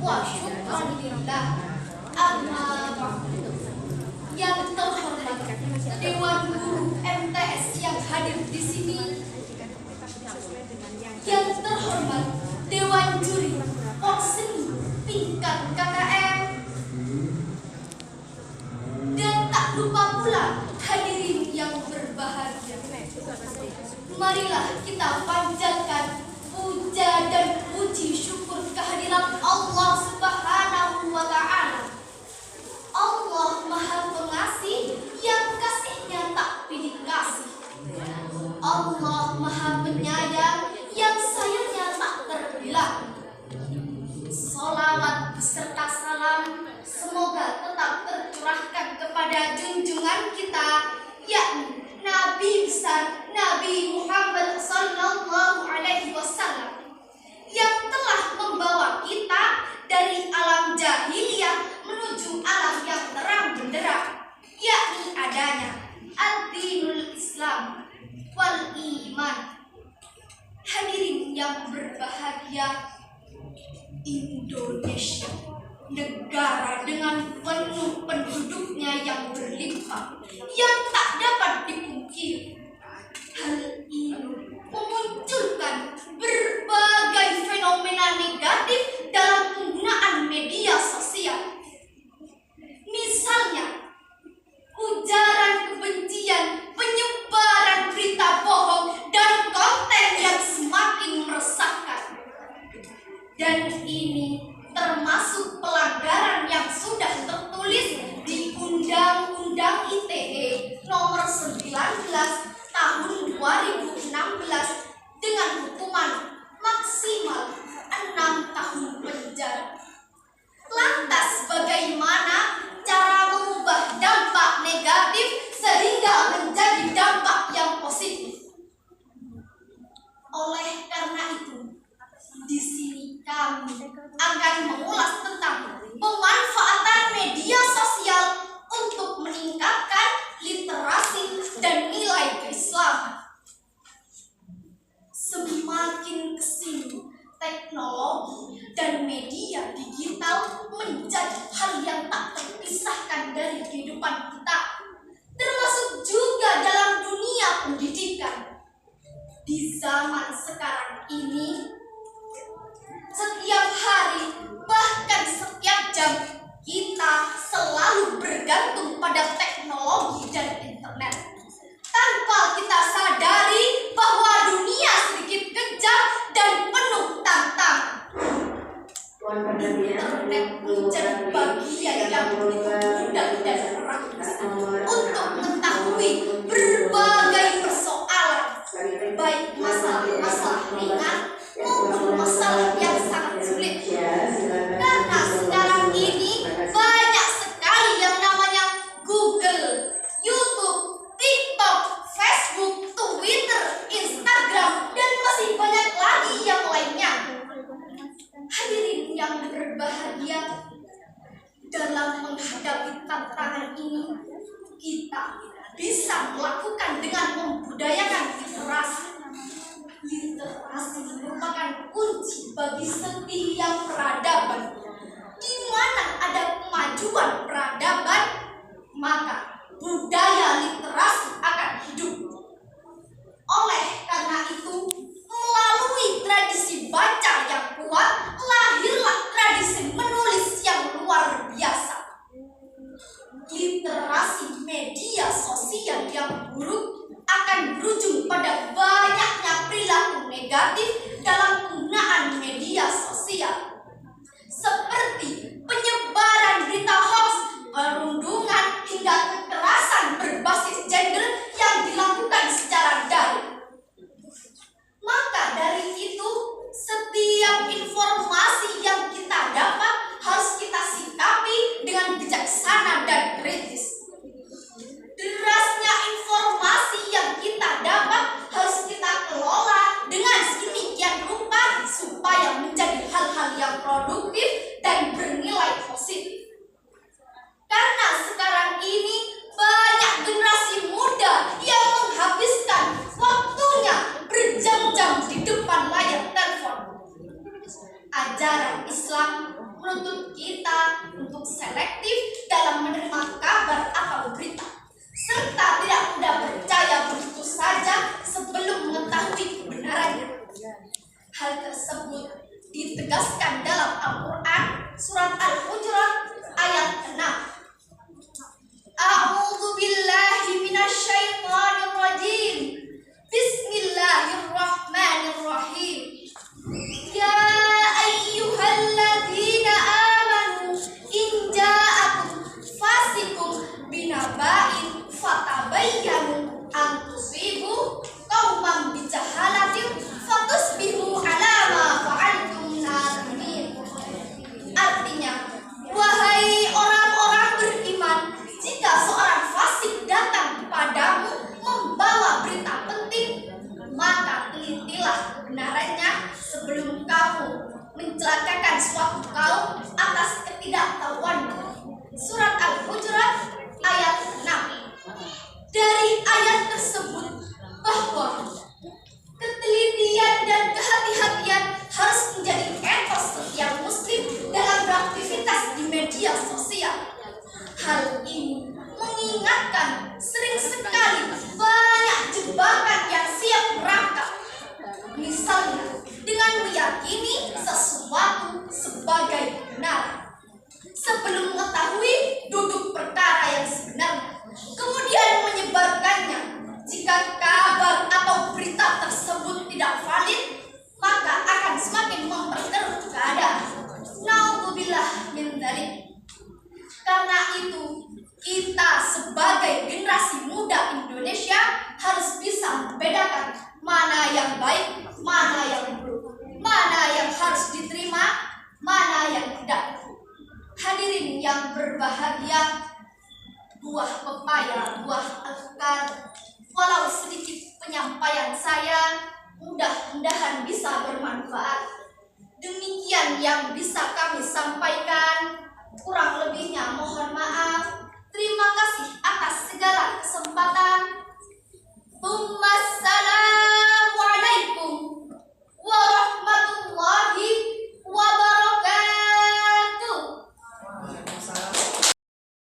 wa syukran lillah. Amma ba'du. Yang terhormat Dewan Guru MTS yang hadir di sini, yang terhormat Dewan Juri Porseni tingkat KKM, dan tak lupa pula hadirin yang berbahagia. Marilah kita panjatkan puja dan puji syukur kehadiran Allah Subhanahu wa Ta'ala. Allah Maha Pengasih yang kasihnya tak pilih kasih. Allah Maha Penyayang yang sayangnya tak terbilang. Salawat beserta salam semoga tetap tercurahkan kepada junjungan kita, yakni Nabi besar Nabi Muhammad sallallahu alaihi wasallam, yang telah membawa kita dari alam jahiliyah menuju alam yang terang benderang, yakni adanya ad-dinul Islam wal iman. Hadirin yang berbahagia, Indonesia, negara dengan penuh penduduknya yang berlimpah, yang tak dapat dipungkiri. Hal ini memunculkan berbagai fenomena negatif dalam penggunaan media sosial. Misalnya, ujaran kebencian, penyebaran berita bohong, dan konten yang semakin meresahkan. Dan ini termasuk pelanggaran yang sudah tertulis di Undang-Undang ITE nomor 19 tahun 2016 dengan hukuman maksimal 6 tahun penjara. Lantas bagaimana cara mengubah dampak negatif sehingga menjadi dampak yang positif? Oleh karena itu, di sini kami akan mengulas tentang pemanfaatan media sosial untuk meningkatkan literasi dan nilai keislaman. Semakin kesini, teknologi dan media digital menjadi hal yang tak terpisahkan dari kehidupan kita, termasuk juga dalam dunia pendidikan. Di zaman sekarang ini, setiap hari, bahkan setiap jam, kita selalu bergantung pada teknologi dan internet. Tanpa kita sadari bahwa dunia sedikit kejam dan penuh tantangan. Internet menjadi bagian yang begitu mudah dan praktis untuk mengetahui berbagai persoalan, baik masalah-masalah ringan maupun masalah yang sangat sulit. Karena sekarang ini banyak sekali yang namanya Google, YouTube, TikTok, Facebook, Twitter, Instagram, dan masih banyak lagi yang lainnya. Hadirin yang berbahagia, dalam menghadapi tantangan ini, kita bisa melakukan dengan membudayakan literasi. Literasi merupakan kunci bagi setiap peradaban. Di mana ada kemajuan peradaban, maka budaya literasi akan hidup. Oleh karena itu, melalui tradisi baca yang kuat, lahirlah tradisi menulis yang luar biasa. Literasi media sosial yang buruk akan berujung pada banyaknya perilaku negatif dalam penggunaan media sosial. Ajaran Islam menuntut kita untuk selektif dalam menerima kabar atau berita, serta tidak mudah percaya begitu saja sebelum mengetahui kebenarannya. Hal tersebut ditegaskan dalam Al-Quran surat Al-Hujurat ayat 6. A'udzu billahi minasyaitonir rajim. Bismillahirrahmanirrahim. Ya ayyuhalladzina amanu in ja'akum fasiqun binaba'in fatabayyanu an tusibu qauman bijahalatin fatusbihu ala ma fa'altum nadimin. Artinya, wahai orang-orang beriman, jika seorang fasik datang kepadamu membawa berita penting, maka telitilah kebenarannya sebelum kamu mencelakakan suatu kaum atas ketidaktahuanmu. Surat Al-Hujurat ayat 6. Dari ayat tersebut bahwa ketelitian dan kehati-hatian harus menjadi etos setiap muslim dalam beraktivitas di media sosial. Hal ini mengingatkan sering sekali banyak jebakan yang siap merangkap. Misalnya, dengan meyakini sesuatu sebagai benar sebelum mengetahui duduk perkara yang sebenarnya, kemudian menyebarkannya. Jika kabar atau berita tersebut tidak valid, maka akan semakin memperkeruh keadaan. Na'udzubillah min dzalik. Karena itu, kita sebagai generasi muda Indonesia harus bisa membedakan mana yang baik, mana yang buruk, mana yang harus diterima, mana yang tidak. Hadirin yang berbahagia, buah pepaya, buah alpukat, walau sedikit penyampaian saya, mudah-mudahan bisa bermanfaat. Demikian yang bisa kami sampaikan. Kurang lebihnya mohon maaf. Terima kasih atas segala kesempatan. Tsumma